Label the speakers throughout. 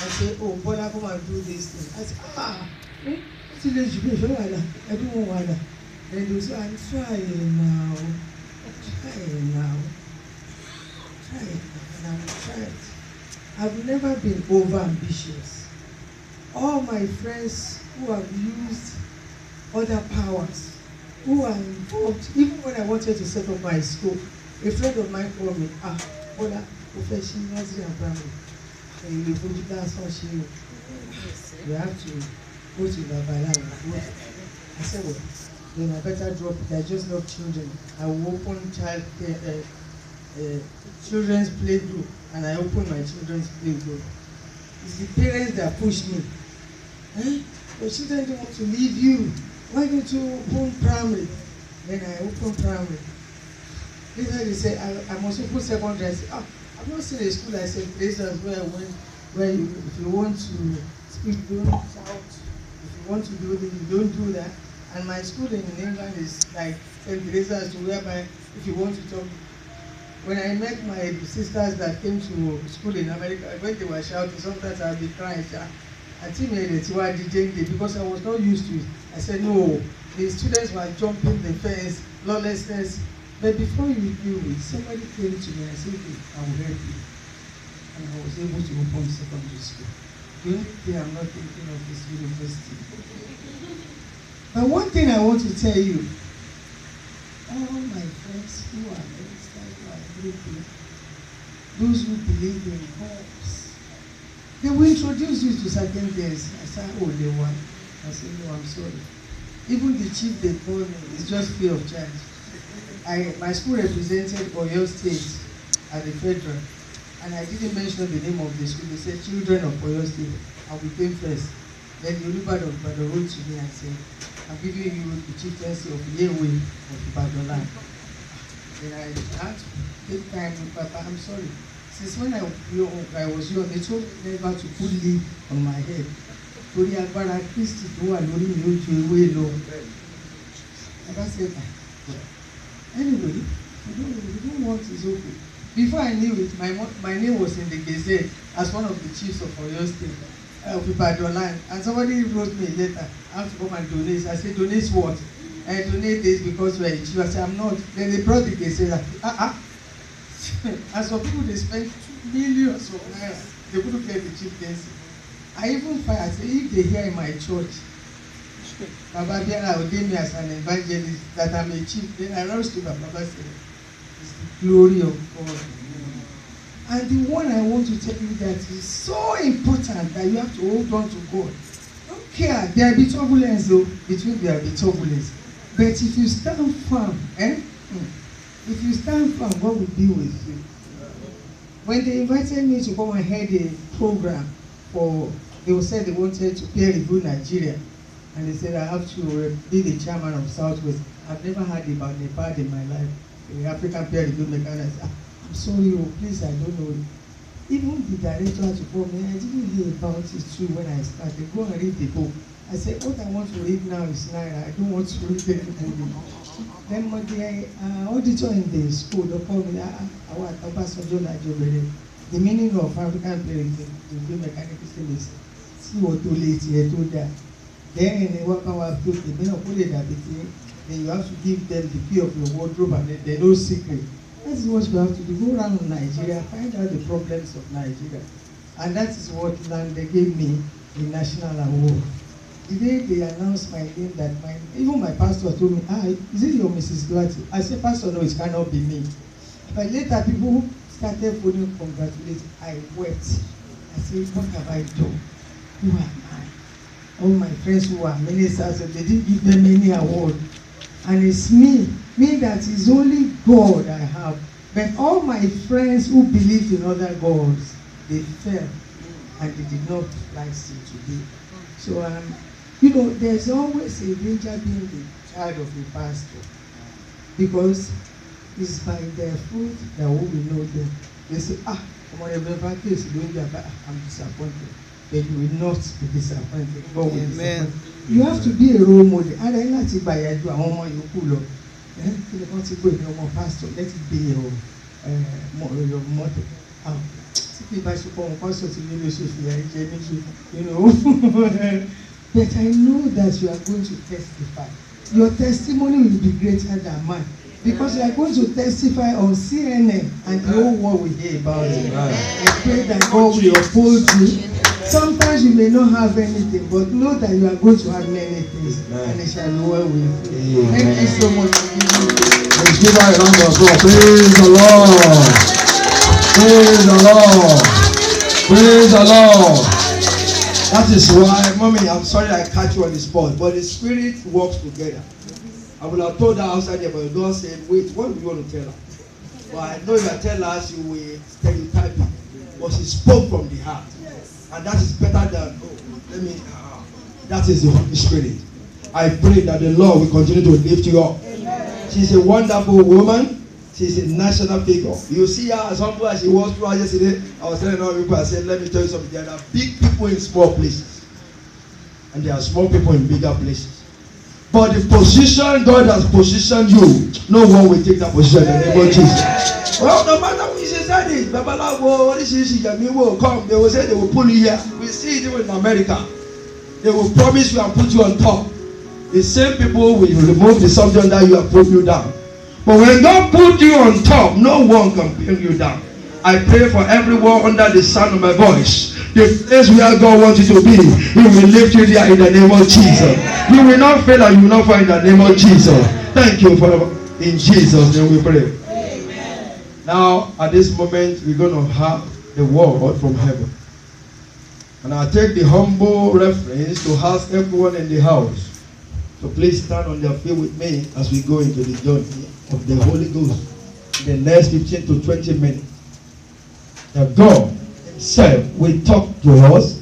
Speaker 1: I say, oh, Bola, come and do this thing. I say, what's the education? I don't want to. Then they say, I'm trying now. Trying now. Trying. And I'm trying. I've never been over ambitious. All my friends who have used other powers, who are involved, even when I wanted to set up my school, a friend of mine called me, Bola, professional nursery and primary. And you have to go to Babala. I said, well, then I better drop it. I just love children. I will open children's play group, and I open my children's play group. It's the parents that push me. Your children don't want to leave you. Why don't you open primary? Then I open primary. Later they say, I must open secondary. I say, I've not seen a school. I said, places where you, if you want to speak, don't shout. If you want to do this, you don't do that. And my school in England is like St. Teresa's, whereby if you want to talk. When I met my sisters that came to school in America, when they were shouting, sometimes I'll be crying. I think because I was not used to it. I said, no, the students were jumping the fence, lawlessness. But before you do it, somebody came to me and said, okay, I will help you. And I was able to open secondary school. The only thing I'm not thinking of is university. But one thing I want to tell you, all my friends who are ministers, who are everything, those who believe in gods, they will introduce you to certain things. I said, oh, they want. I said, no, I'm sorry. Even the chief they call me, it's just free of charge. My school represented Oyo State at the federal, and I didn't mention the name of the school. They said, children of Oyo State, and we came first. Then the Olubad of Ibadan wrote to me and said, I'm giving you the chieftaincy of Yewe of Ibadan land. Then I had to take time with Papa. I'm sorry. Since when I was young, they told me never to put leaf on my head. Torí agbára Kristi tó wà lórí mi ó ju ewé lọ. Papa said, anyway, you don't want is okay. Before I knew it, my name was in the Gazette as one of the chiefs of Oyo State. Of Ibadan land, and somebody wrote me a letter. I have to come and donate. I said, donate what? I donate this because we're a chief. I said, I'm not. Then they brought it. They said, and some people, they spent millions of naira. They couldn't get the chieftaincy. I even find, I said, if they hear in my church, Baba Biara ordained me as an evangelist, that I'm a chief, then I rose to Baba said, it's the glory of God. And the one I want to tell you that is so important that you have to hold on to God. Don't care. There will be turbulence though. There will be turbulence. But if you stand firm, if you stand firm, God will be with you. When they invited me to come and head a program they said they wanted to peer review Nigeria. And they said I have to be the chairman of Southwest. I've never heard about Nepal in my life. The African peer review mechanism. I'm sorry, please, I don't know. Even the director to call me, I didn't hear about it too when I started. Go and read the book. I said, what I want to read now is Naira. I don't want to read anything. Then the auditor in the school, they called me, the meaning of African parenting, the mechanical system is see what too late here, too that. Then they work out the then you have to give them the key of your wardrobe and they know secret. That is what you have to do. Go around Nigeria, find out the problems of Nigeria. And that is what they gave me the national award. The day they announced my name, even my pastor told me, is it your Mrs. Glatty? I said, Pastor, no, it cannot be me. But later, people started phoning congratulating. I wept. I said, what have I done? Who am I? All my friends who are ministers, they didn't give them any award. And it's me that is only God I have. But all my friends who believed in other gods, they fell and they did not fly still today. So, there's always a danger being the child of a pastor. Because it's by their fruit that we will know them. They say, I'm disappointed. But you will not be disappointed. God will be disappointed. You have to be a role model. And I like to buy a pastor. Let it be your model. you know. But I know that you are going to testify. Your testimony will be greater than mine. Because you are going to testify on CNN and the whole world will hear about it. I pray that God will uphold you. Sometimes you may not have anything, but know that you are going to have many things. And it shall be well with you. Thank you so much for giving me.
Speaker 2: Let's give her a round of applause. Praise the Lord. Praise the Lord. Praise the Lord. That is why, Mommy, I'm sorry I catch you on the spot, but the Spirit works together. I would have told her outside there, but God said, wait, what do you want to tell her? But I know if I tell her, she will stereotype her. But she spoke from the heart. And that is better than, that is the Holy Spirit. I pray that the Lord will continue to lift you up. Amen. She's a wonderful woman. She's a national figure. You see her as humble as she was throughout yesterday. I was telling all people, I said, let me tell you something. There are big people in small places. And there are small people in bigger places. But the position God has positioned you, no one will take that position in the name of Jesus. Well, no matter what you say, it, Babalawo, this is Yami will come. They will say they will pull you here. We see it even in America. They will promise you and put you on top. The same people will remove the subject that you have put you down. But when God put you on top, no one can bring you down. I pray for everyone under the sound of my voice. The place where God wants you to be, He will lift you there in the name of Jesus. You will not fail and you will not fall in the name of Jesus. Thank you for in Jesus' name we pray. Amen. Now, at this moment, we're going to have the word from heaven. And I'll take the humble reference to ask everyone in the house. So please stand on their feet with me as we go into the journey of the Holy Ghost in the next 15 to 20 minutes. That God Himself will talk to us,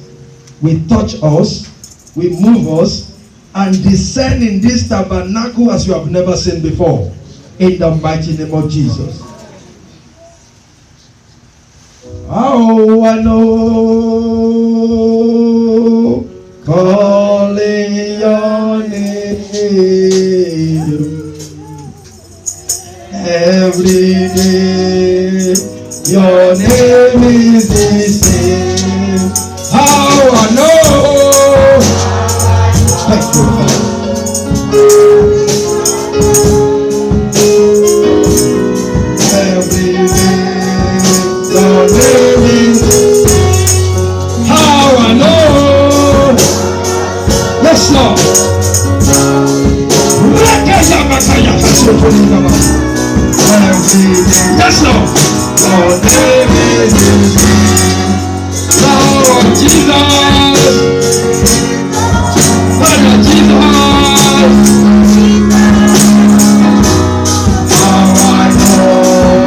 Speaker 2: will touch us, will move us, and descend in this tabernacle as you have never seen before. In the mighty name of Jesus. Oh, I know, calling your name every day. Your name is the same. How I know. Thank you, Father. Every day, your name is how I know. Yes, Lord. Yes, Lord. Your name is Lord Jesus. Lord Jesus. How I know.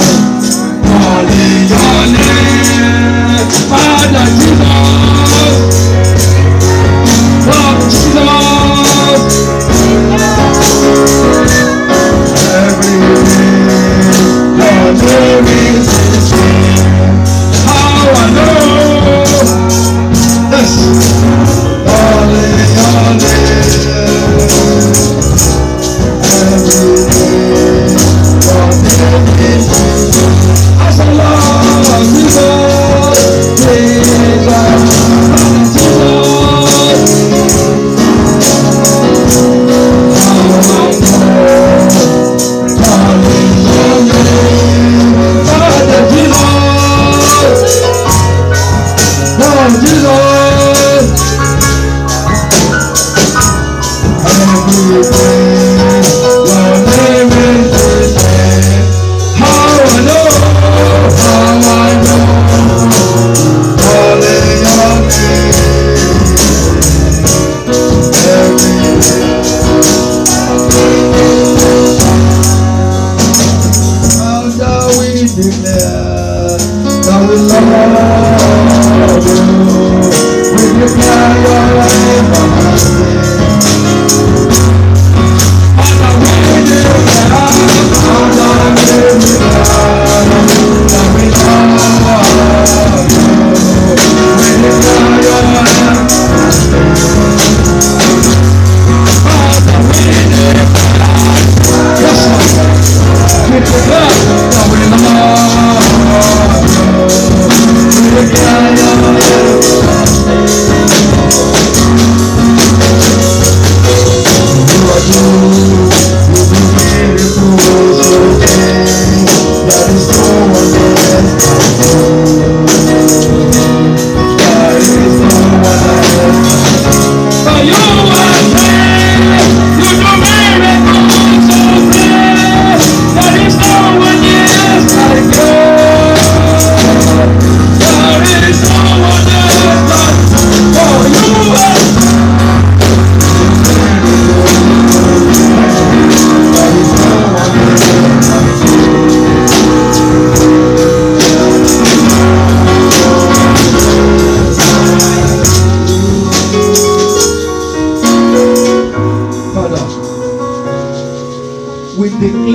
Speaker 2: Calling your name. Father Jesus. Lord Jesus. Every day. Your name is how I know. Yes.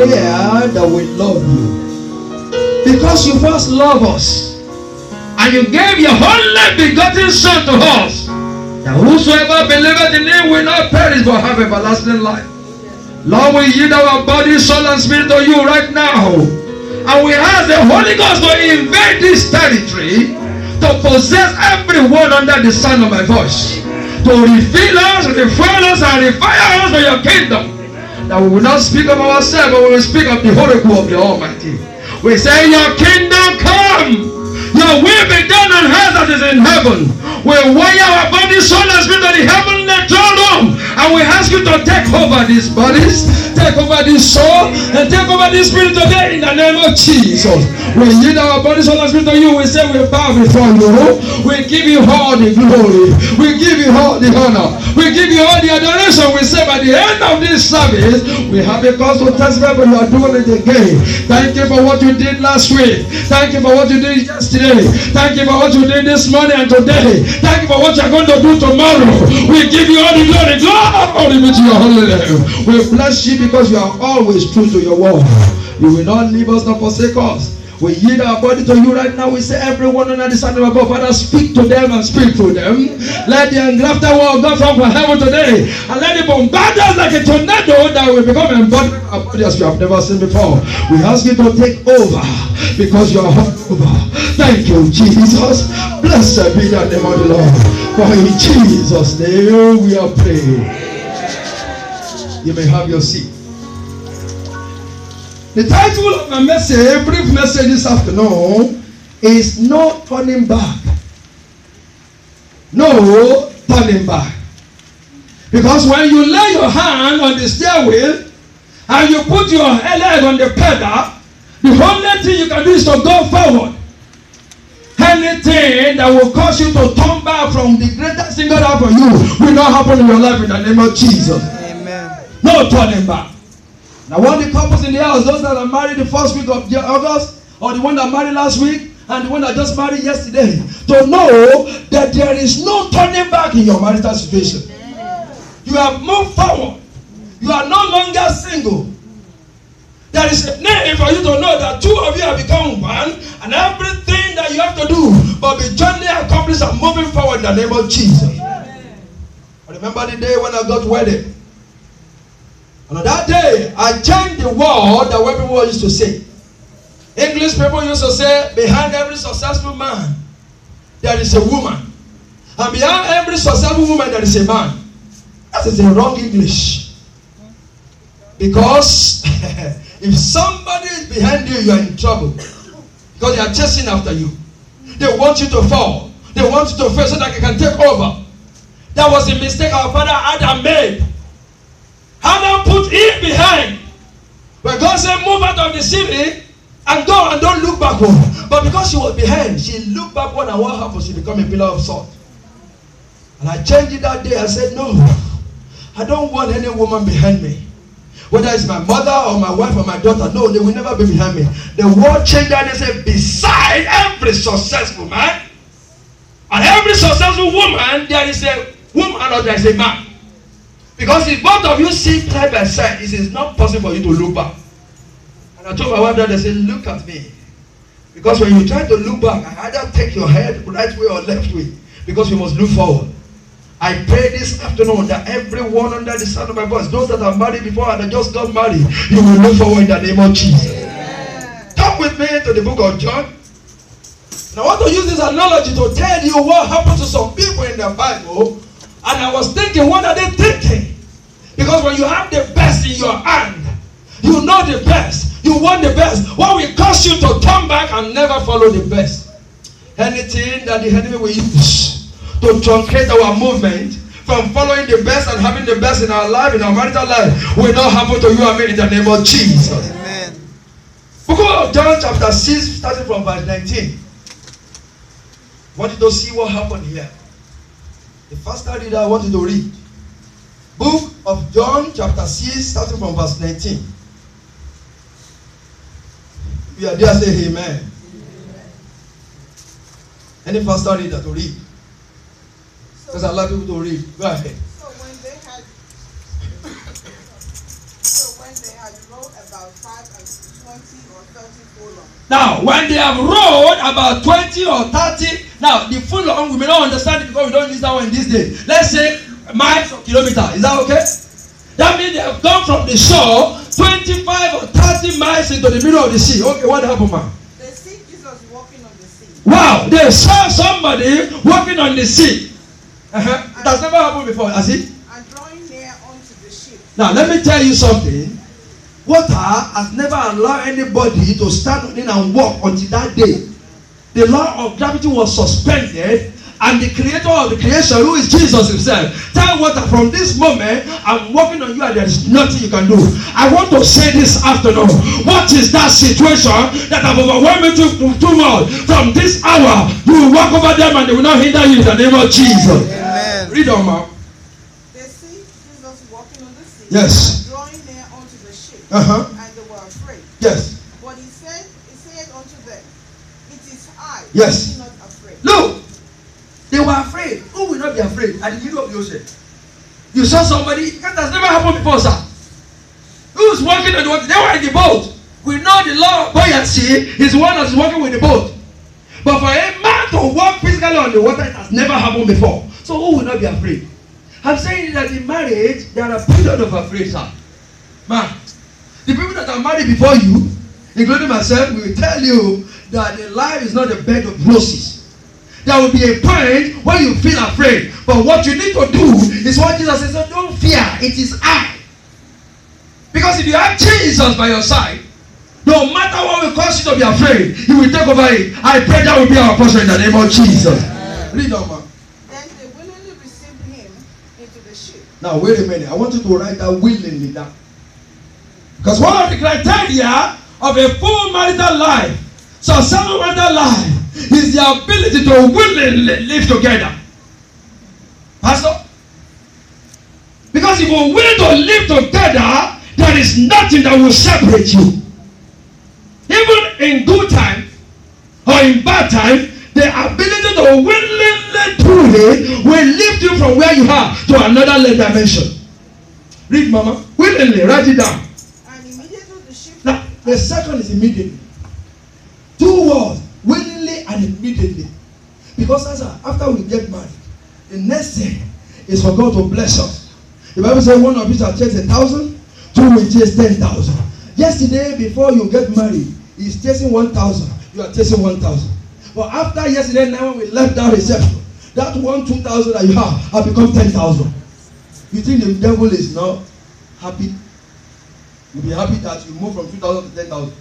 Speaker 2: declare that we love you. Because you first love us, and you gave your only begotten Son to us, that whosoever believeth in him will not perish but have everlasting life. Lord, we yield our body, soul, and spirit to you right now. And we ask the Holy Ghost to invade this territory, to possess everyone under the sound of my voice, to refill us, refill us, and refire us for your kingdom. That we will not speak of ourselves, but we will speak of the oracle of the Almighty. We say, your kingdom come, your will be done on earth as it is in heaven. We wire our body, soul, and spirit to the heavenly throne room, and we ask you to take over these bodies, take over this soul, and take over this spirit today in the name of Jesus. We yield our body, soul, and spirit to you. We say we bow before you. We give you all the glory. We give you all the honor. We give you all the adoration. We say by the end of this service, we have a cause to testify, but you are doing it again. Thank you for what you did last week. Thank you for what you did yesterday. Thank you for what you did this morning and today. Thank you for what you are going to do tomorrow. We give you all the glory. Glory be to your holy name. We bless you because you are always true to your word. You will not leave us nor forsake us. We yield our body to you right now. We say everyone under the sound of above, Father, speak to them and speak through them. Let the engrafted word go from heaven today, and let it bombard us like a tornado that will become embodied our body as we have never seen before. We ask you to take over because you are over. Thank you, Jesus. Blessed be the name of the Lord. For in Jesus' name we are praying. You may have your seat. The title of my message, brief message this afternoon, is No Turning Back. No turning back. Because when you lay your hand on the steering wheel and you put your leg on the pedal, the only thing you can do is to go forward. Anything that will cause you to turn back from the greatest thing God has for you will not happen in your life in the name of Jesus.
Speaker 3: Amen.
Speaker 2: No turning back. Now, want the couples in the house, those that are married the first week of August, or the one that married last week, and the one that just married yesterday, to know that there is no turning back in your marital situation. You have moved forward. You are no longer single. There is a name for you to know that two of you have become one, and everything that you have to do but be jointly accomplished and moving forward in the name of Jesus. I remember the day when I got wedded. And on that day, I changed the word that what people used to say. English people used to say, behind every successful man, there is a woman. And behind every successful woman, there is a man. That is a wrong English. Because if somebody is behind you, you are in trouble. Because they are chasing after you. They want you to fall. They want you to fail so that they can take over. That was a mistake our father Adam made. Adam put Eve behind. When God said, move out of the city and go and don't look backward. But because she was behind, she looked backward, and what happened? She became a pillar of salt. And I changed it that day. I said, no, I don't want any woman behind me. Whether it's my mother or my wife or my daughter, no, they will never be behind me. The word changed that. They said, beside every successful man and every successful woman, there is a woman or there is a man. Because if both of you sit side by side, it is not possible for you to look back. And I told my wife that, I said, look at me. Because when you try to look back, I either take your head right way or left way. Because you must look forward. I pray this afternoon that everyone under the sound of my voice, those that are married before and that just got married, you will look forward in the name of Jesus. Come with me to the book of John. And I want to use this analogy to tell you what happened to some people in the Bible. And I was thinking, what are they thinking? Because when you have the best in your hand, you know the best, you want the best. What will cause you to turn back and never follow the best? Anything that the enemy will use to truncate our movement from following the best and having the best in our life, in our marital life, will not happen to you and me in the name of Jesus.
Speaker 3: Amen.
Speaker 2: Book of John chapter 6, starting from verse 19. I want you to see what happened here. The first reader I want you to read. Book of John chapter 6, starting from verse 19. If you are there, say amen. Amen. Any first reader to read? Because I like people to read. Go ahead.
Speaker 4: So when they had
Speaker 3: rowed about 520 or 30 furlongs.
Speaker 2: Now, when they have rowed about 20 or 30, now the furlong, we may not understand it because we don't use that one in this day. Let's say miles or kilometers. Is that okay? That means they have gone from the shore 25 or 30 miles into the middle of the sea. Okay, what happened, man?
Speaker 3: They see Jesus walking on the sea.
Speaker 2: Wow, they saw somebody walking on the sea. It has never happened before, has it?
Speaker 3: And drawing near unto the ship.
Speaker 2: Now, let me tell you something. Water has never allowed anybody to stand on it and walk until that day. The law of gravity was suspended, and the creator of the creation, who is Jesus himself, tell water, from this moment, I'm walking on you and there is nothing you can do. I want to say this afternoon, what is that situation that have overwhelmed me too much? From this hour, you will walk over them and they will not hinder you in the name of Jesus.
Speaker 4: Amen.
Speaker 2: Read on, ma'am.
Speaker 3: They see Jesus walking on the sea.
Speaker 2: Yes.
Speaker 3: And drawing near unto the ship.
Speaker 2: Uh-huh.
Speaker 3: And they were afraid.
Speaker 2: Yes.
Speaker 3: But he said unto them, it is I.
Speaker 2: Yes.
Speaker 3: Be not afraid.
Speaker 2: Look, they were afraid. Who will not be afraid at the middle of the ocean? You saw somebody, that has never happened before, sir. Who's walking on the water? They were in the boat. We know the law of buoyancy is the one that is walking with the boat. But for a man to walk physically on the water, it has never happened before. So who will not be afraid? I'm saying that in marriage, there are periods of afraid, sir. Man, the people that are married before you, including myself, will tell you that the life is not a bed of roses. There will be a point when you feel afraid. But what you need to do is what Jesus says, so don't fear, it is I. Because if you have Jesus by your side, no matter what will cause you to be afraid, he will take over it. I pray that will be our portion in the name of Jesus. Read on, man.
Speaker 3: Then they willingly received him into the ship.
Speaker 2: Now wait a minute. I want you to write that willingly down. Because one of the criteria of a full marital life, successful marital life, is the ability to willingly live together. Pastor? Because if you're willing to live together, there is nothing that will separate you. Even in good time or in bad time, the ability to willingly do it will lift you from where you are to another dimension. Read, Mama. Willingly, write it down.
Speaker 3: And immediately the ship.
Speaker 2: Now, the second is immediately. Two words, willingly and immediately. Because after we get married, the next thing is for God to bless us. The Bible says one of you shall chase 1,000, two will chase 10,000. Yesterday, before you get married, he's chasing 1,000. You are chasing 1,000. But after yesterday night when we left that reception, that 2,000 that you have become 10,000. You think the devil is not happy? You'll be happy that you move from 2,000 to 10,000.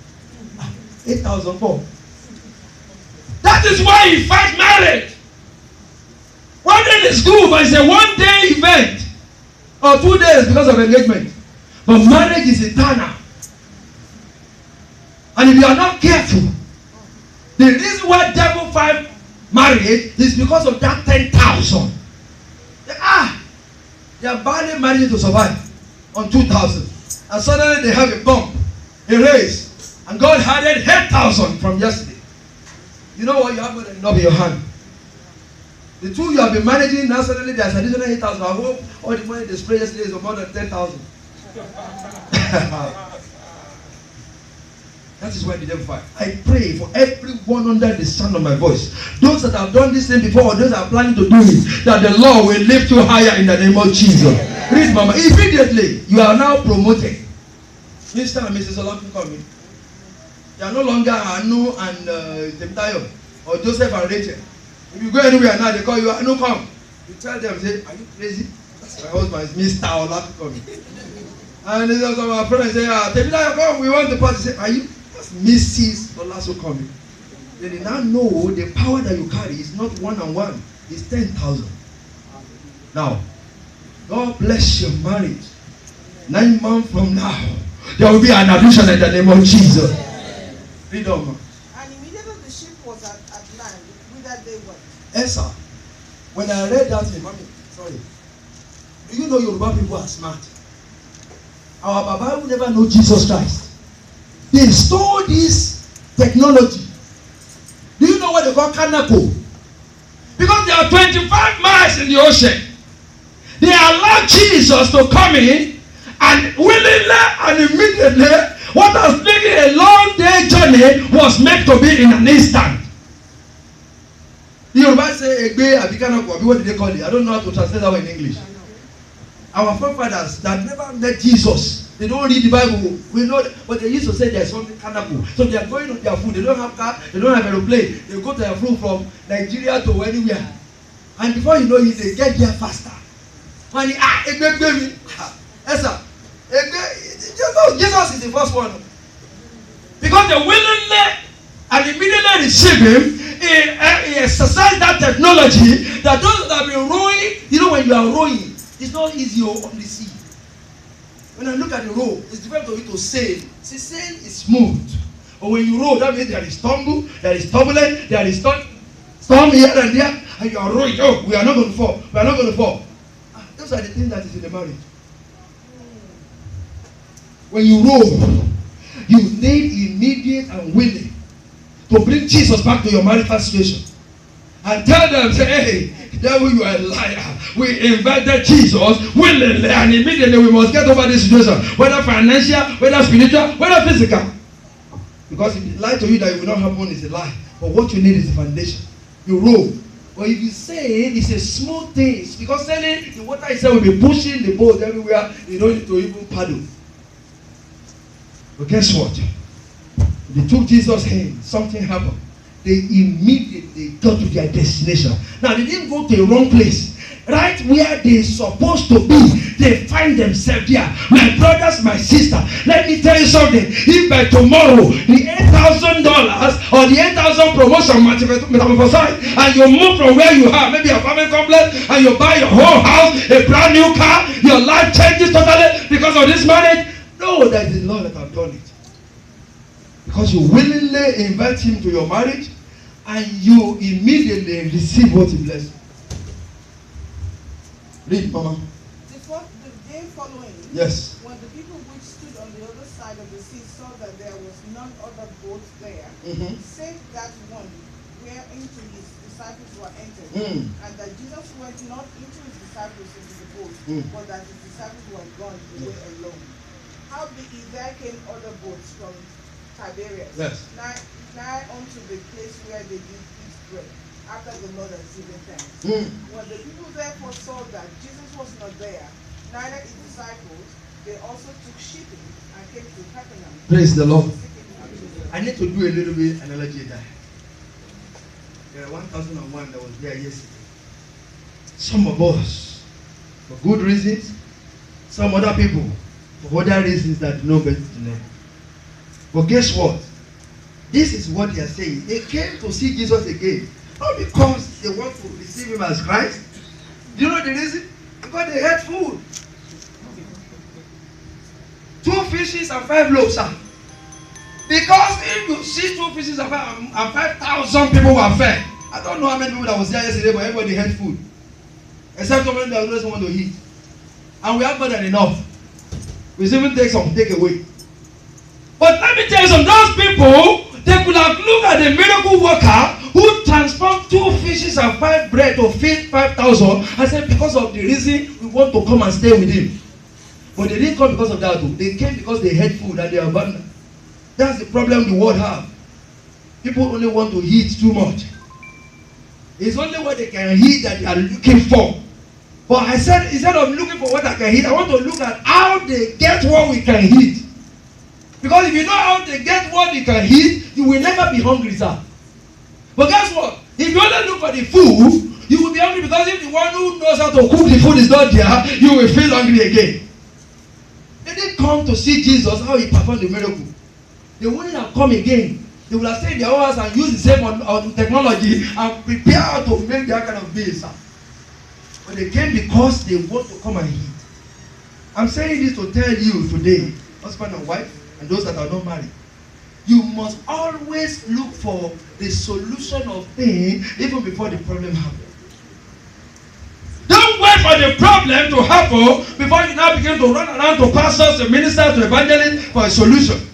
Speaker 2: 8,000 more. That is why he fights marriage. One day is good, but it's a one-day event. Or 2 days because of engagement. But marriage is eternal. And if you are not careful, the reason why devil fight marriage is because of that 10,000. They are barely managing to survive on 2,000. And suddenly they have a bump, a raise. And God added 8,000 from yesterday. You know what? You have more than enough in your hand. The two you have been managing, now suddenly there's additional 8,000. I hope all the money they sprayed yesterday is more than 10,000. That is why the devil fight. I pray for everyone under the sound of my voice. Those that have done this thing before, or those that are planning to do it, that the Lord will lift you higher in the name of Jesus. Read, Mama. Immediately, you are now promoted. Mr. and Mrs. Olafin coming. You are no longer Anu and Temtayo or Joseph and Rachel. If you go anywhere now, they call you Anu, come. You tell them, say, are you crazy? My husband is Mr. Olafin coming. And there's also my friend say, Temtayo, come, we want the party. Say, are you? Mrs. Olaso coming. Then they now know the power that you carry is not 1-on-1, it's 10,000. Now, God bless your marriage. 9 months from now, there will be an addition in the name of Jesus. Read on, man.
Speaker 3: And immediately the ship was at land, whither they went.
Speaker 2: Esther, when I read that in mommy, sorry. Do you know Yoruba people are smart? Our Baba will never know Jesus Christ. They stole this technology. Do you know what they call Kanako? Because there are 25 miles in the ocean. They allowed Jesus to come in And willingly and immediately, what was making a long day journey was meant to be in an instant. You might say Egbe Abikanako, what did they call it? I don't know how to translate that in English. Our forefathers that never met Jesus, they don't read the Bible. We know, but they used to say there's something cannibal. So they are going on their food. They don't have car. They don't have aeroplane. They go to their food from Nigeria to anywhere, and before you know it, they get there faster. When Egbe baby, yes sir, Jesus is the first one because they willingly and immediately receive him. He exercised that technology that those that have been rowing, you know, when you are rowing, it's not easy on the sea. When I look at the row, it's different for you to sail. See, sail is smooth. But when you row, that means there is tumble, there is turbulence, there is storm here and there, and you are rowing. Oh, we are not going to fall. We are not going to fall. Those are the things that is in the marriage. When you row, you need immediate and willing to bring Jesus back to your marital situation and tell them, say, hey, devil, you are a liar. We invited Jesus willingly and immediately we must get over this situation, whether financial, whether spiritual, whether physical. Because if it lie to you that it will not happen is a lie. But what you need is the foundation. You row. But if you say it's a smooth thing, because sailing, the water itself will be pushing the boat everywhere, you don't need to even paddle. But guess what? They took Jesus' hand, something happened. They immediately got to their destination. Now they didn't go to the wrong place. Right where they're supposed to be, they find themselves there. My brothers, my sister, let me tell you something. If by tomorrow the $8,000 or the 8,000 promotion metamorphosized and you move from where you are, maybe a family complex, and you buy your whole house, a brand new car, your life changes totally because of this marriage. No, that is the Lord that have done it. Because you willingly invite him to your marriage and you immediately receive what he blessed. Read, Mama.
Speaker 3: The day following,
Speaker 2: yes.
Speaker 3: When the people which stood on the other side of the sea saw that there was none other boat there, save that one whereinto his disciples were entered, and that Jesus went not into his disciples into the boat, but that his disciples were gone away alone. How there came other boats from Tiberias, nigh unto the place where they did eat bread, after the Lord had given thanks. When the people therefore saw that Jesus was not there, neither his disciples, they also took shipping and came to Capernaum.
Speaker 2: Praise the Lord. I need to do a little bit analogy there. There are 1,001 that was there yesterday. Some of us, for good reasons, some other people, for other reasons that know better to know. But guess what? This is what they are saying. They came to see Jesus again. Not because they want to receive him as Christ. Do you know the reason? Because they had food. 2 fishes and 5 loaves. Because if you see 2 fishes and 5,000 people were fed. I don't know how many people that was there yesterday, but everybody had food. Except someone that doesn't want to eat. And we have more than enough. We even take some takeaway. But let me tell you something, those people, they could have looked at the miracle worker who transformed 2 fishes and 5 bread to feed 5,000 and said, because of the reason we want to come and stay with him. But they didn't come because of that. They came because they had food and they abandoned. That's the problem the world have. People only want to eat too much. It's only what they can eat that they are looking for. But I said, instead of looking for what I can eat, I want to look at how they get what we can eat. Because if you know how they get what you can eat, you will never be hungry, sir. But guess what? If you only look for the food, you will be hungry, because if the one who knows how to cook the food is not there, you will feel hungry again. They didn't come to see Jesus, how he performed the miracle. They wouldn't have come again. They would have stayed in their house and used the same technology and prepare how to make that kind of meal, sir. But they came because they want to come and eat. I'm saying this to tell you today, husband and wife, and those that are not married, you must always look for the solution of things even before the problem happens. Don't wait for the problem to happen before you now begin to run around to pastors, to ministers, to evangelists for a solution.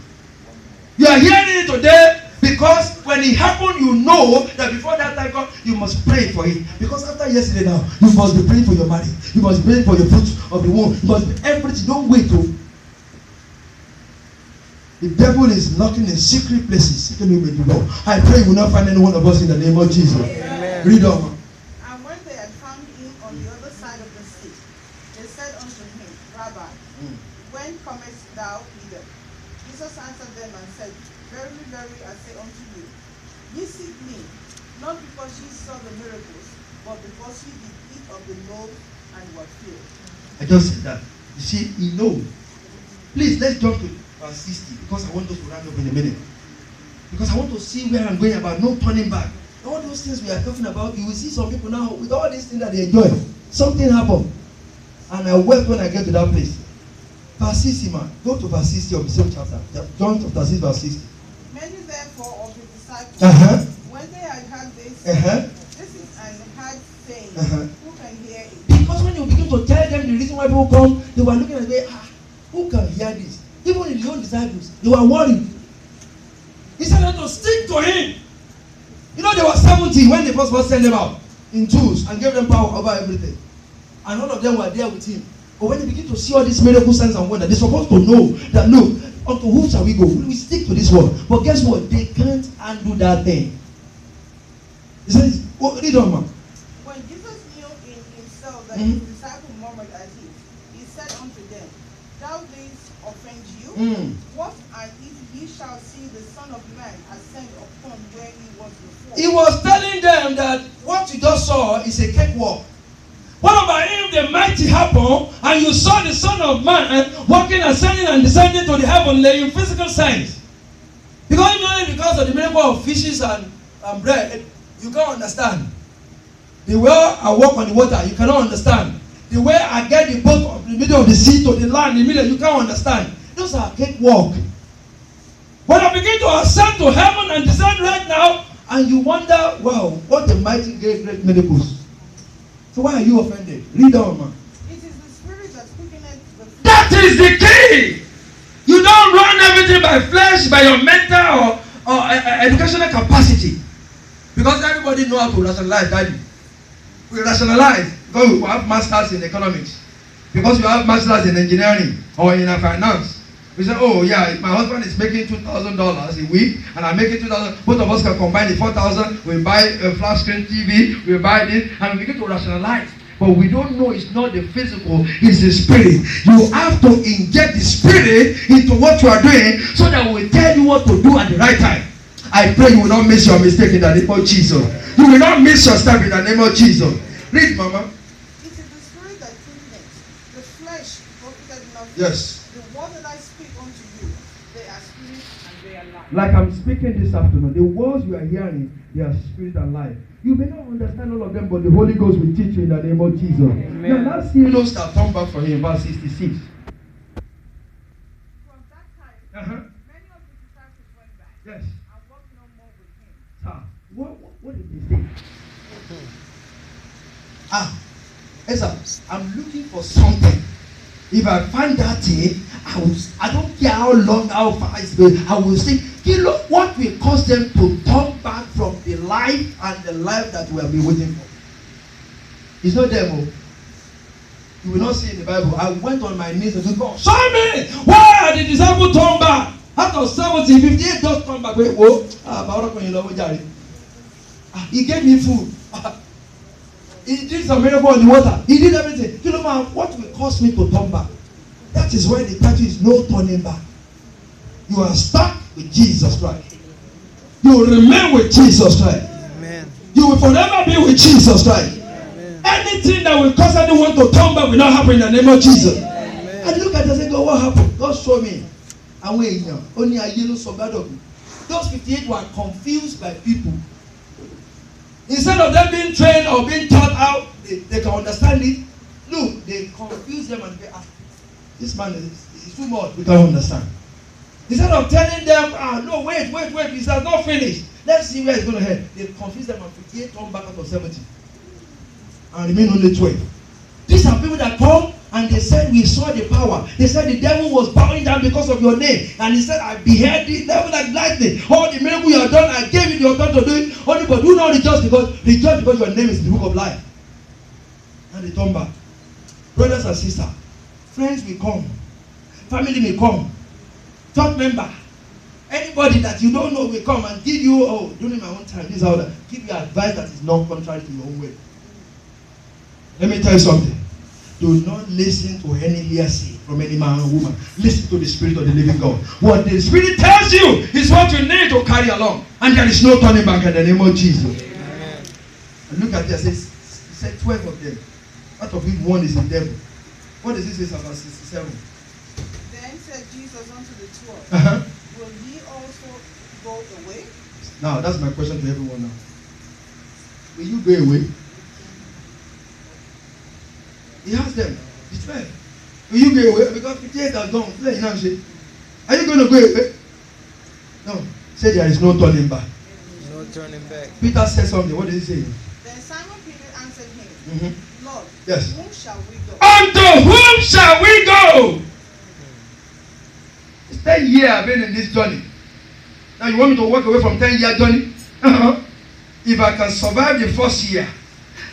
Speaker 2: You are hearing it today because when it happened, you know that before that time comes, you must pray for it. Because after yesterday now, you must be praying for your marriage. You must be praying for your fruit of the womb. You must be everything. Don't wait to. The devil is knocking in secret places. I pray you will not find any one of us in the name of Jesus.
Speaker 3: Amen.
Speaker 2: Read on.
Speaker 3: And when they had found him on the other side of the sea, they said unto him, Rabbi, when comest thou hither? Jesus answered them and said, Verily, verily, I say unto you, ye seek me, not because ye saw the miracles, but because ye did eat of the loaf and were filled.
Speaker 2: I just said that. You see, he knows. Please, let's jump to verse 60, because I want us to round up in a minute. Because I want to see where I'm going about, no turning back. All those things we are talking about, you will see some people now, with all these things that they enjoy, something happened. And I wept when I get to that place. Verse 60, man. Go to verse 60 of the same chapter. John chapter 6, verse 60.
Speaker 3: Many therefore of his disciples, when they had heard this, this is an hard saying, who can hear it?
Speaker 2: Because when you begin to tell them the reason why people come, they were looking at me, who can hear this? Even his own disciples, they were worried. He said that to stick to him. You know, they were 70 when the first was sent them out in twos and gave them power over everything. And all of them were there with him. But when they begin to see all these miracle signs and wonders, they're supposed to know that, look, unto whom shall we go? We stick to this one. But guess what? They can't undo that thing. He says, read on, man.
Speaker 3: When Jesus knew in himself that his disciples murmured at him, he said unto them, Thou didst offend you? What and if ye shall see the Son of Man ascend upon where he was before?
Speaker 2: He was telling them that what you just saw is a cakewalk. What about if the mighty happen and you saw the Son of Man walking, ascending and descending to the heavenly in physical sense? Because even only because of the miracle of fishes and bread, you can't understand. The way I walk on the water, you cannot understand. The way I get the boat from the middle of the sea to the land in the middle, you can't understand. Those are cakewalk. When I begin to ascend to heaven and descend right now, and you wonder, wow, what a mighty great miracles. So why are you offended? Read on, man.
Speaker 3: It is the spirit that quickeneth the flesh.
Speaker 2: That is the key. You don't run everything by flesh, by your mental or educational capacity. Because everybody knows how to rationalize, daddy. We rationalize because we have masters in economics. Because we have masters in engineering or in finance. We say, oh yeah, my husband is making $2,000 a week and I'm making $2,000. Both of us can combine the $4,000. We buy a flat screen TV, we buy this, and we begin to rationalize. But we don't know it's not the physical, it's the spirit. You have to inject the spirit into what you are doing so that we will tell you what to do at the right time. I pray you will not miss your mistake in the name of Jesus. You will not miss your step in the name of Jesus. Read, Mama.
Speaker 3: It is the spirit that quickeneth, the flesh profiteth nothing.
Speaker 2: Yes.
Speaker 3: The word that I speak unto you, they are spirit and they are life.
Speaker 2: Like I'm speaking this afternoon, the words you are hearing, they are spirit and life. You may not understand all of them, but the Holy Ghost will teach you in the name of Jesus. Amen. Now let's see those that turn back from him, verse 66.
Speaker 3: From that time, many of his disciples went back.
Speaker 2: Yes.
Speaker 3: And walked no more with him.
Speaker 2: What did they say? Esther, I'm looking for something. If I find that thing, I don't care how long, how far it's been, I will say, you know what will cause them to turn back from the life and the life that we have been waiting for. It's not them. You will not see in the Bible. I went on my knees and said, God, show me why are the disciples turned back? Out of 70, 58 just come back. Wait, whoa. He gave me food. He did some miracle on the water. He did everything. You know, man, what will cause me to turn back? That is why the title is no turning back. You are stuck with Jesus Christ. You will remain with Jesus Christ. Amen. You will forever be with Jesus Christ. Amen. Anything that will cause anyone to turn back will not happen in the name of Jesus. Amen. And look at us and go, what happened? God show me. And we only a yellow sobrado. Those 58 were confused by people. Instead of them being trained or being taught out, they can understand it. Look, they confuse them and they ask, this man is too much, we can't understand. Instead of telling them, no, wait, this has not finished. Let's see where it's going to head. They confuse them and 58 turn back out of 70. And remain only 12. These are people that come And they said, we saw the power. They said the devil was bowing down because of your name. And he said, I beheaded the devil like lightning. All the miracle you have done, I gave you the authority to do it. Only but do not rejoice because your name is in the book of life. And they turn back. Brothers and sisters, friends will come. Family may come. Church member. Anybody that you don't know will come and give you, oh, don't need my own time, this, that. Give you advice that is not contrary to your own way. Let me tell you something. Do not listen to any hearsay from any man or woman. Listen to the Spirit of the living God. What the Spirit tells you is what you need to carry along. And there is no turning back in the name of Jesus. Amen. And look at this. It said 12 of them. Out of which one is the devil. What does it say about 67?
Speaker 3: Then said Jesus unto the 12, will ye also go away?
Speaker 2: Now, that's my question to everyone now. Will you go away? He asked them, the 12, will you go away? Because 58 has gone. Are you going to go away? No. Say there is no turning back.
Speaker 4: No turning back.
Speaker 2: Peter said something. What did he say?
Speaker 3: Then Simon Peter answered him, Lord,
Speaker 2: yes.
Speaker 3: whom shall we go?
Speaker 2: Unto whom shall we go? It's 10 years I've been in this journey. Now you want me to walk away from 10-year journey? If I can survive the first year,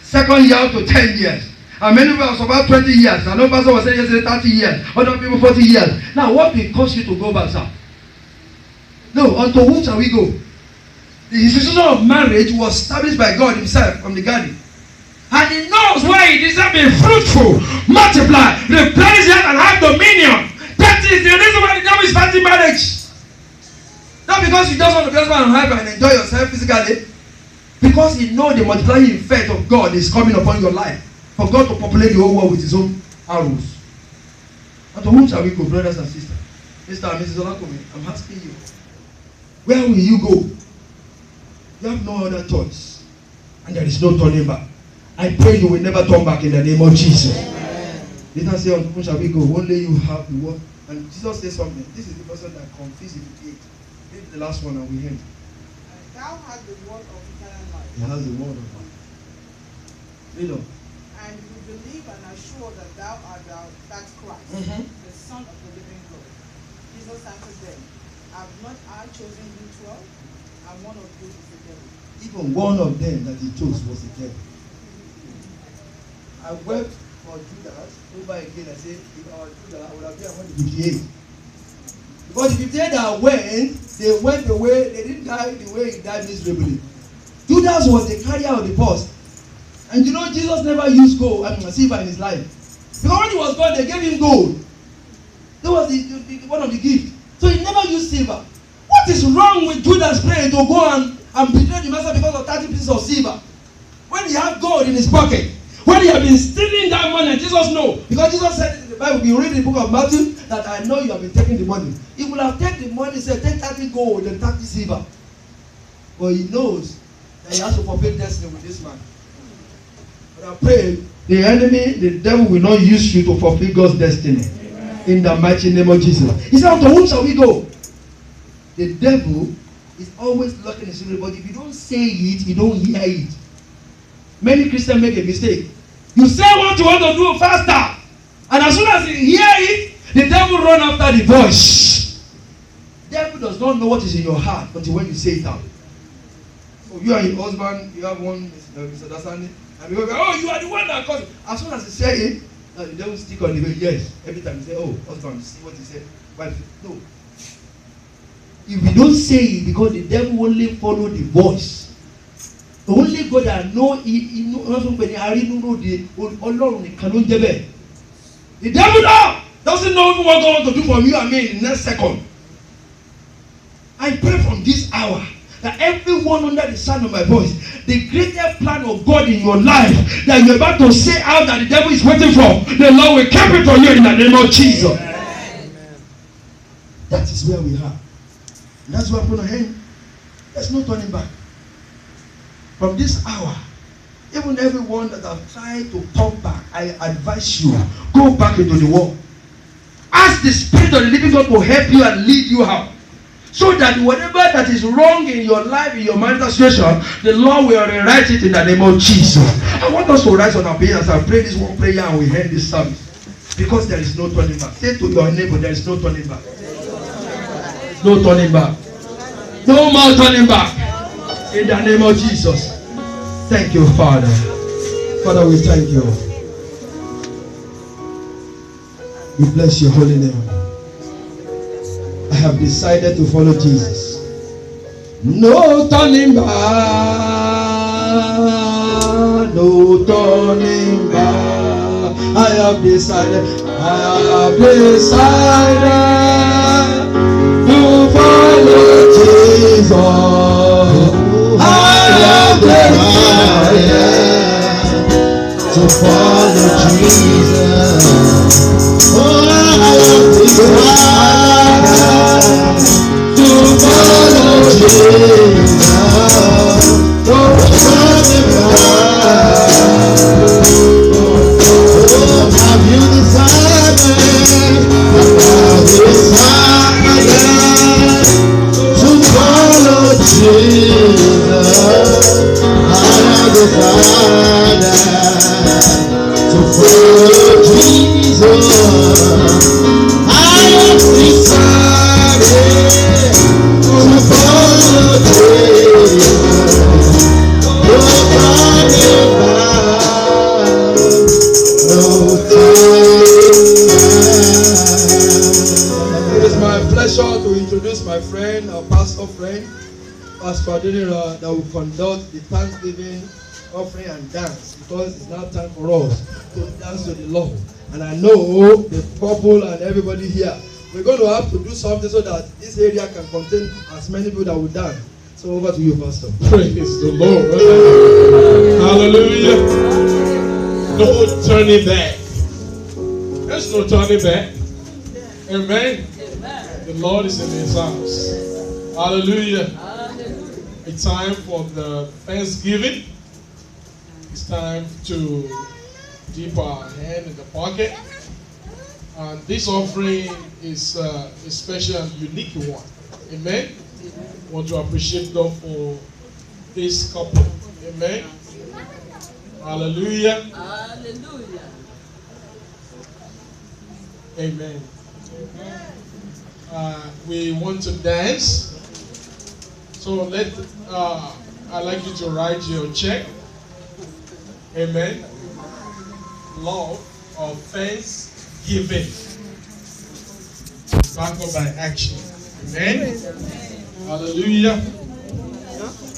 Speaker 2: second year up to 10 years, and many people have survived 20 years. I know Pastor was saying yesterday 30 years, other people 40 years. Now what will cause you to go back, sir? No, unto whom shall we go? The institution of marriage was established by God himself from the garden. And he knows why it is to be fruitful, multiply, replenish it, and have dominion. That is the reason why the devil is fighting marriage. Not because you just want to be husband and wife and enjoy yourself physically. Because he knows the multiplying effect of God is coming upon your life. For God to populate the whole world with his own arrows. And to whom shall we go, brothers and sisters? Mr. and Mrs. Olakome, I'm asking you. Where will you go? You have no other choice. And there is no turning back. I pray you will never turn back in the name of Jesus. Peter said, on whom shall we go? Only you have the word. And Jesus said something. This is the person that confused the 58. This is the last one and we end.
Speaker 3: Thou hast the word of eternal life.
Speaker 2: He has the word of life. You know.
Speaker 3: And we believe and are sure that thou art that Christ, the Son of the living God. Jesus answered them, have not I chosen you 12? And one of you is the devil.
Speaker 2: Even one of them that he chose was the devil. I wept for Judas over again. I said, if I was Judas, I would have been among the 58. Because the 58 that went, they went away, they didn't die the way he died miserably. Judas was the carrier of the post. And you know, Jesus never used gold and silver in his life. Because when he was gone, they gave him gold. That was one of the gifts. So he never used silver. What is wrong with Judas praying to go and betray the master because of 30 pieces of silver? When he had gold in his pocket. When he had been stealing that money, Jesus knows. Because Jesus said in the Bible, we read in the book of Matthew, that I know you have been taking the money. He would have taken the money, said, take 30 gold and 30 silver. But he knows that he has to fulfill destiny with this man. But I pray, the enemy, the devil will not use you to fulfill God's destiny. Amen. In the mighty name of Jesus. He said, to whom shall we go? The devil is always looking his spirit, but if you don't say it, you don't hear it. Many Christians make a mistake. You say what you want to do faster, and as soon as you hear it, the devil run after the voice. The devil does not know what is in your heart until when you say it out. So you are your husband, you have one Mr. Dasani, and you go, oh, you are the one that caused. As soon as you say it, the devil stick on the way. Yes, every time you say, oh, husband, see what he said. Wife, no. If you don't say it, because the devil only follow the voice. The only God that know the devil now doesn't know what God wants to do for you and me in the next second. I pray from this hour that everyone under the sound of my voice, the greatest plan of God in your life that you're about to say out that the devil is waiting for, the Lord will keep it for you in the name of Jesus. Amen. That is where we are. And that's where I'm going to end. There's no turning back. From this hour, even everyone that have tried to turn back, I advise you, go back into the world. Ask the Spirit of the living God to help you and lead you out. So that whatever that is wrong in your life, in your marital situation, the Lord will rewrite it in the name of Jesus. I want us to rise on our feet as I pray this one prayer and we end this service. Because there is no turning back. Say to your neighbor, there is no turning back. No turning back. No more turning back. In the name of Jesus. Thank you, Father. Father, we thank you. We bless your holy name. I have decided to follow Jesus. No turning back. No turning back. I have decided to follow Jesus. I have decided to follow Jesus. Oh, I have decided to follow Jesus. No turning back. Have you decided? To follow Jesus. I have decided to follow Jesus. I have decided to follow Jesus. No turning back. No it is my pleasure to introduce my friend, our pastor friend, Pastor Adonira, that will conduct the Thanksgiving offering and dance, because it's now time for us to dance to the Lord. And I know the couple and everybody here, we're going to have to do something so that this area can contain as many people that will dance. So over to you, Pastor.
Speaker 5: Praise the Lord. Hallelujah. No turning back. There's no turning back. Amen. The Lord is in his house. Hallelujah. It's time for the Thanksgiving. It's time to dip our hand in the pocket. And this offering is a special and unique one. Amen. I want to appreciate God for this couple. Amen. Hallelujah.
Speaker 6: Hallelujah.
Speaker 5: Amen. We want to dance. So I'd like you to write your check. Amen. Love of thanksgiving. Back up by action. Amen. Hallelujah.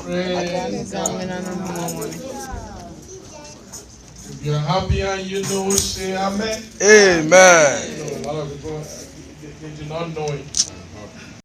Speaker 5: Praise God. If you're happy and you know, say amen.
Speaker 4: Amen.
Speaker 5: You know, a lot of people, they do not know it.